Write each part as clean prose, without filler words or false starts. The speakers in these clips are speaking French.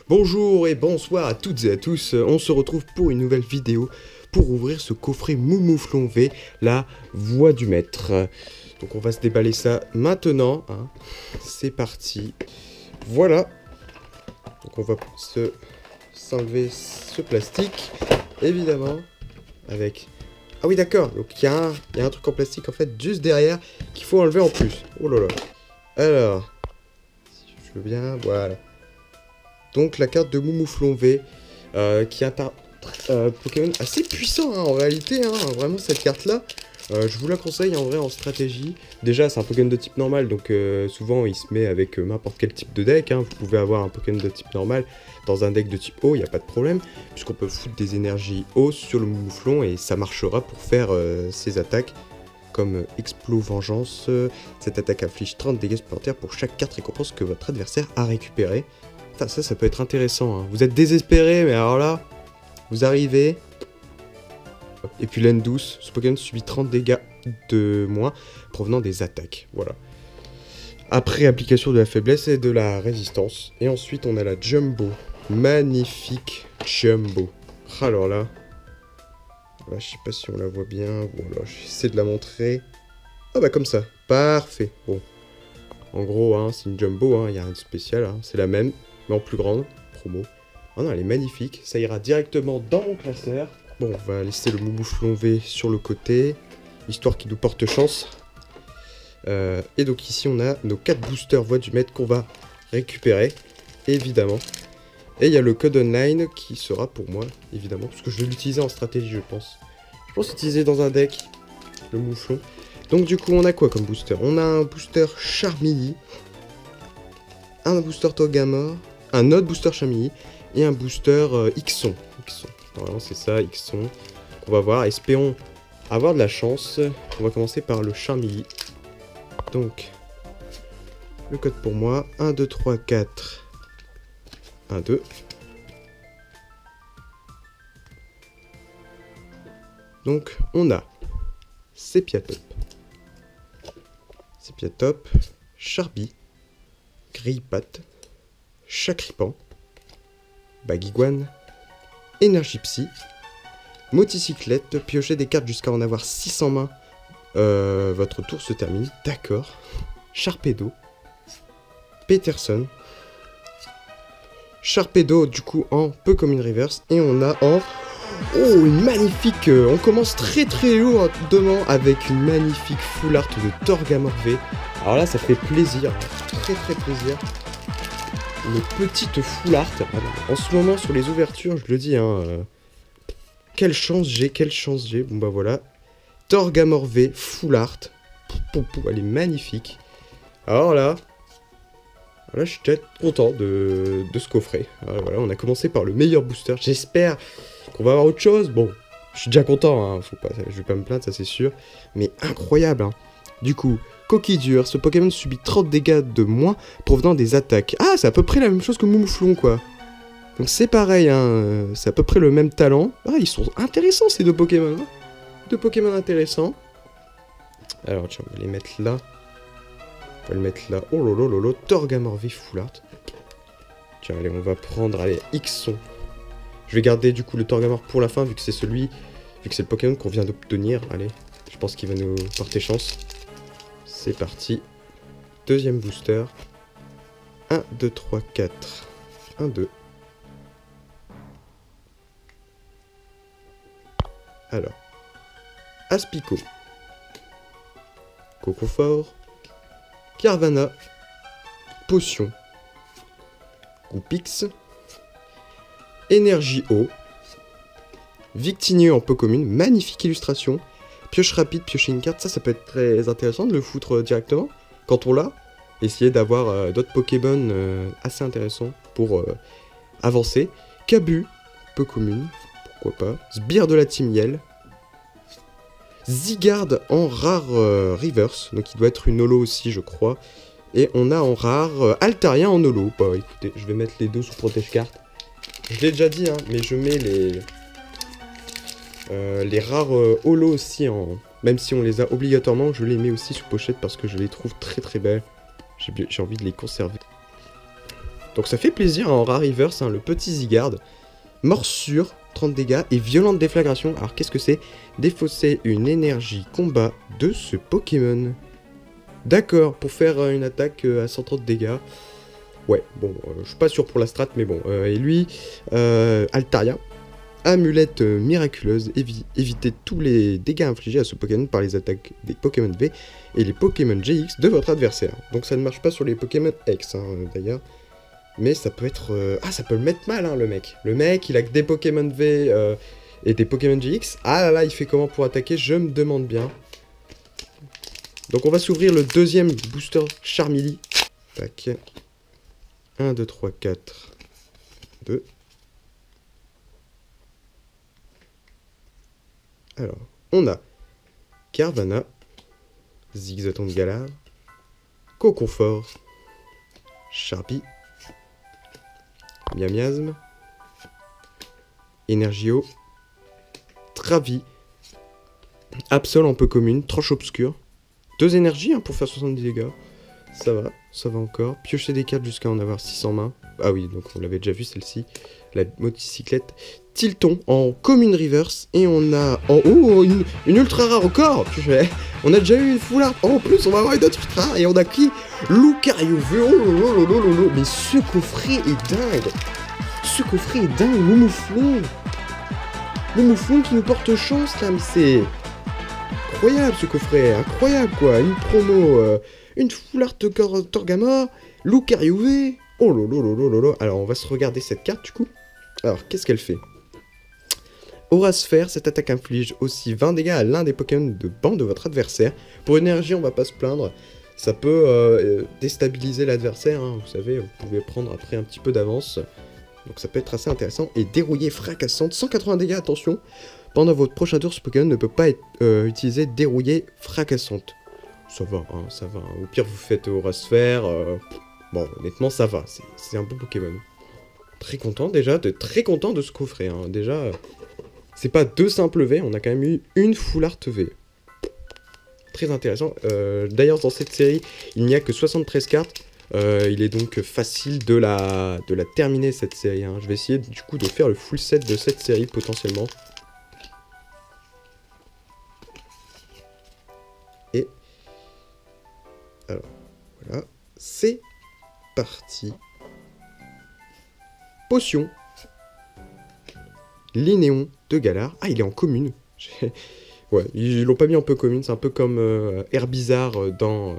Bonjour et bonsoir à toutes et à tous, on se retrouve pour une nouvelle vidéo pour ouvrir ce coffret Moumouflon V, la voix du maître. Donc on va se déballer ça maintenant, hein. C'est parti. Voilà. Donc on va s'enlever ce plastique, évidemment, avec... Ah oui d'accord, donc il y a un truc en plastique en fait juste derrière qu'il faut enlever en plus. Oh là là. Alors, si je veux bien, voilà. Donc la carte de Moumouflon V, qui est un Pokémon assez puissant hein, en réalité, hein, vraiment cette carte là, je vous la conseille en vrai en stratégie. Déjà c'est un Pokémon de type normal, donc souvent il se met avec n'importe quel type de deck, hein. Vous pouvez avoir un Pokémon de type normal dans un deck de type eau, il n'y a pas de problème, puisqu'on peut foutre des énergies eau sur le Moumouflon et ça marchera pour faire ses attaques. Comme Explo Vengeance, cette attaque inflige 30 dégâts supplémentaires pour chaque carte récompense que votre adversaire a récupéré. Enfin, ça peut être intéressant, hein. Vous êtes désespéré, mais alors là, vous arrivez. Et puis laine douce, ce Pokémon subit 30 dégâts de moins provenant des attaques. Voilà. Après application de la faiblesse et de la résistance. Et ensuite, on a la Jumbo. Magnifique Jumbo. Alors là, je sais pas si on la voit bien. Voilà, j'essaie de la montrer. Ah bah comme ça. Parfait. Bon. En gros, hein, c'est une Jumbo, hein, y a rien de spécial. Hein, c'est la même, mais en plus grande. Promo. Oh non, elle est magnifique. Ça ira directement dans mon classeur. Bon, on va laisser le Moumouflon V sur le côté, histoire qu'il nous porte chance. Et donc ici, on a nos 4 boosters voix du maître qu'on va récupérer, évidemment. Et il y a le code online qui sera pour moi, évidemment, parce que je vais l'utiliser en stratégie, je pense. Je pense l'utiliser dans un deck, le Mouflon. Donc du coup, on a quoi comme booster? On a un booster Charmilly, un booster Toggamor, un autre booster Charmilly, et un booster Ixon. Normalement c'est ça, Ixon. On va voir, espérons avoir de la chance. On va commencer par le Charmilly. Donc, le code pour moi, 1, 2, 3, 4, 1, 2. Donc, on a Sepiatop, Charby, Grillepatte, Chakripan, Baguiguane, Énergie Psy, Moticyclette, piochez des cartes jusqu'à en avoir 6 en main. Votre tour se termine, d'accord. Sharpedo, Peterson, Sharpedo du coup en peu comme une reverse. Et on a en... Oh, une magnifique... on commence très lourdement avec une magnifique full art de Toggamor V. Alors là ça fait plaisir, très plaisir. Une petite full art. En ce moment sur les ouvertures, je le dis, hein, quelle chance j'ai. Bon bah voilà. Toggamor V, full art. Elle est magnifique. Alors là, je suis déjà content de ce coffret. Alors voilà, on a commencé par le meilleur booster. J'espère qu'on va avoir autre chose. Bon, je suis déjà content, hein, je vais pas me plaindre, ça c'est sûr. Mais incroyable, hein. Du coup, Coquille dure, ce Pokémon subit 30 dégâts de moins provenant des attaques. Ah, c'est à peu près la même chose que Moumouflon, quoi. Donc c'est pareil, hein, c'est à peu près le même talent. Ah, ils sont intéressants ces deux Pokémon, hein. Deux Pokémon intéressants. Alors tiens, on va les mettre là. On va le mettre là. Oh lolo, Toggamor V full art. Tiens, allez, on va prendre, allez, Ixon. Je vais garder du coup le Toggamor pour la fin, vu que c'est le Pokémon qu'on vient d'obtenir. Allez, je pense qu'il va nous porter chance. C'est parti. Deuxième booster. 1, 2, 3, 4. 1, 2. Alors. Aspico. Cocofort. Carvana. Potion. Goupix. Énergie eau. Victinieux en peu commune. Magnifique illustration. Pioche rapide, piocher une carte. Ça peut être très intéressant de le foutre directement. Quand on l'a. Essayer d'avoir d'autres Pokémon assez intéressants pour avancer. Cabu. Peu commune. Pourquoi pas. Sbire de la Team Yell. Zygarde en rare reverse, donc il doit être une holo aussi je crois. Et on a en rare Altaria en holo. Bah écoutez, je vais mettre les deux sous protège carte. Je l'ai déjà dit hein, mais je mets les rares holo aussi en... Même si on les a obligatoirement, je les mets aussi sous pochette parce que je les trouve très belles. J'ai envie de les conserver. Donc ça fait plaisir en rare reverse, hein, le petit Zygarde. Morsure, 30 dégâts et violente déflagration. Alors qu'est-ce que c'est? Défausser une énergie combat de ce Pokémon. D'accord, pour faire une attaque à 130 dégâts. Ouais, bon, je suis pas sûr pour la strat, mais bon. Et lui, Altaria. Amulette miraculeuse, évitez tous les dégâts infligés à ce Pokémon par les attaques des Pokémon V et les Pokémon GX de votre adversaire. Donc ça ne marche pas sur les Pokémon X, hein, d'ailleurs. Mais ça peut être... Ah, ça peut le mettre mal, hein, le mec. Le mec, il a que des Pokémon V et des Pokémon GX. Ah là là, il fait comment pour attaquer? Je me demande bien. Donc on va s'ouvrir le deuxième booster Charmeleon. Tac. 1, 2, 3, 4. 2. Alors, on a Carvanha, Zigzaton de Galar, Coconfort, Sharpie, Miamiasme, Energio, Travi, Absol en peu commune, Tranche obscure, 2 énergies hein, pour faire 70 dégâts, ça va encore, piocher des cartes jusqu'à en avoir 6 en main, ah oui, donc on l'avait déjà vu celle-ci, la motocyclette, Tilton en commune reverse, et on a en haut une ultra rare encore, on a déjà eu une full art, en plus on va avoir une autre ultra rare, et on a qui? Lucario, oh mais ce coffret est dingue, Moumouflon qui nous porte chance là, mais c'est incroyable ce coffret, incroyable quoi, une promo, une full art Torgamore, Lucario V, oh lolo, alors on va se regarder cette carte du coup, alors qu'est-ce qu'elle fait? Aura Sphère, cette attaque inflige aussi 20 dégâts à l'un des Pokémon de banc de votre adversaire. Pour énergie, on va pas se plaindre. Ça peut déstabiliser l'adversaire, hein. Vous savez, vous pouvez prendre après un petit peu d'avance. Donc ça peut être assez intéressant. Et dérouillée fracassante, 180 dégâts, attention. Pendant votre prochain tour, ce Pokémon ne peut pas être utilisé dérouillée fracassante. Ça va, hein, ça va. Au pire, vous faites Aura Sphère. Bon, honnêtement, ça va. C'est un bon Pokémon. Très content déjà, très content de ce coffret. Hein. Déjà... C'est pas 2 simples V, on a quand même eu une full art V. Très intéressant. D'ailleurs, dans cette série, il n'y a que 73 cartes. Il est donc facile de la terminer, cette série. Hein. Je vais essayer du coup de faire le full set de cette série, potentiellement. Et... alors, voilà. C'est parti. Potion. Linéon de Galar. Ah, il est en commune. Ouais, ils l'ont pas mis en peu commune. C'est un peu comme Herbizarre dans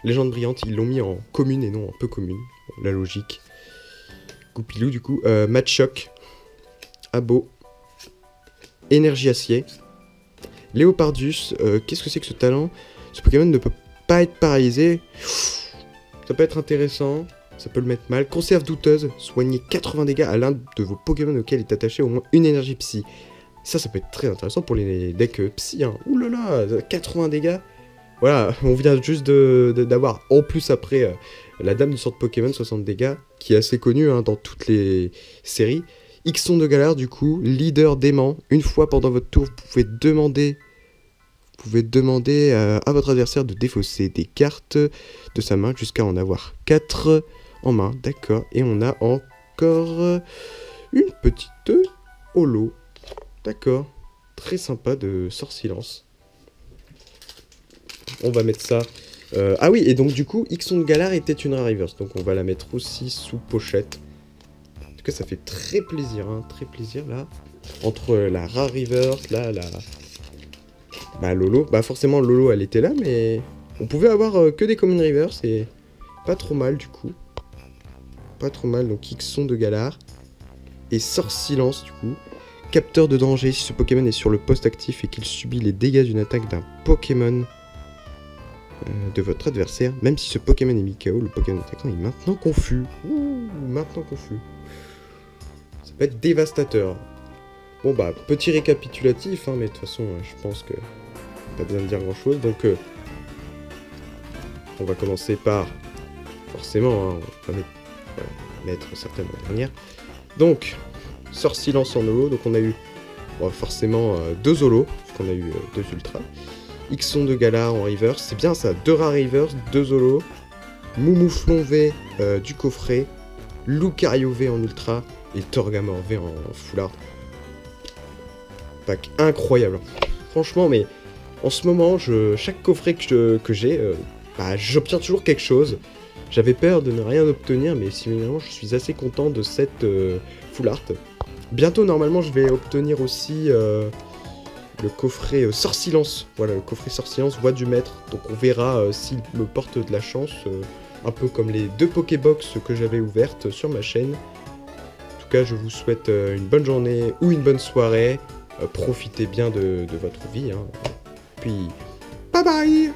Légende brillante. Ils l'ont mis en commune et non en peu commune. La logique. Goupilou, du coup. Machoc. Abo. Énergie acier. Léopardus. Qu'est-ce que c'est que ce talent? Ce Pokémon ne peut pas être paralysé. Ça peut être intéressant. Ça peut le mettre mal. Conserve douteuse. Soignez 80 dégâts à l'un de vos Pokémon auquel est attaché au moins une énergie psy. Ça peut être très intéressant pour les decks psy. Hein. Ouh là là, 80 dégâts. Voilà, on vient juste d'avoir en plus après la dame du sort Pokémon 60 dégâts, qui est assez connue hein, dans toutes les séries. Ixon de Galar, du coup, leader d'aimant. Une fois pendant votre tour, vous pouvez demander à votre adversaire de défausser des cartes de sa main jusqu'à en avoir 4 en main. D'accord, et on a encore une petite holo. D'accord, très sympa de sort silence. On va mettre ça... ah oui, et donc du coup, Ixon de Galar était une rare reverse, donc on va la mettre aussi sous pochette. En tout cas, ça fait très plaisir, hein, très plaisir là. Entre la rare reverse, là, bah Lolo, bah forcément Lolo elle était là, mais on pouvait avoir que des common reverse et pas trop mal du coup. Pas trop mal, donc Ixon de Galar. Et sort silence du coup. Capteur de danger, si ce Pokémon est sur le poste actif et qu'il subit les dégâts d'une attaque d'un Pokémon de votre adversaire, même si ce Pokémon est mis KO, le Pokémon attaquant est maintenant confus. Ouh, maintenant confus. Ça peut être dévastateur. Bon bah, petit récapitulatif, hein, mais de toute façon, je pense que pas besoin de dire grand chose. Donc, on va commencer par, forcément, hein, on va mettre certainement dernière. Donc, sort silence en holo, donc on a eu forcément 2 holos, parce qu'on a eu 2 ultras. Ixon de Galar en reverse, c'est bien ça, 2 rares reverse, 2 holos. Moumouflon V du coffret. Lucario V en ultra et Torgamor V en full art. Pack incroyable. Franchement, mais en ce moment, chaque coffret que j'ai, j'obtiens toujours quelque chose. J'avais peur de ne rien obtenir, mais finalement, je suis assez content de cette full art. Bientôt, normalement, je vais obtenir aussi le coffret Sortilence. Voilà, le coffret Sortilence, Voix du Maître. Donc on verra s'il me porte de la chance, un peu comme les 2 Pokébox que j'avais ouvertes sur ma chaîne. En tout cas, je vous souhaite une bonne journée ou une bonne soirée. Profitez bien de votre vie. Hein. Puis, bye bye!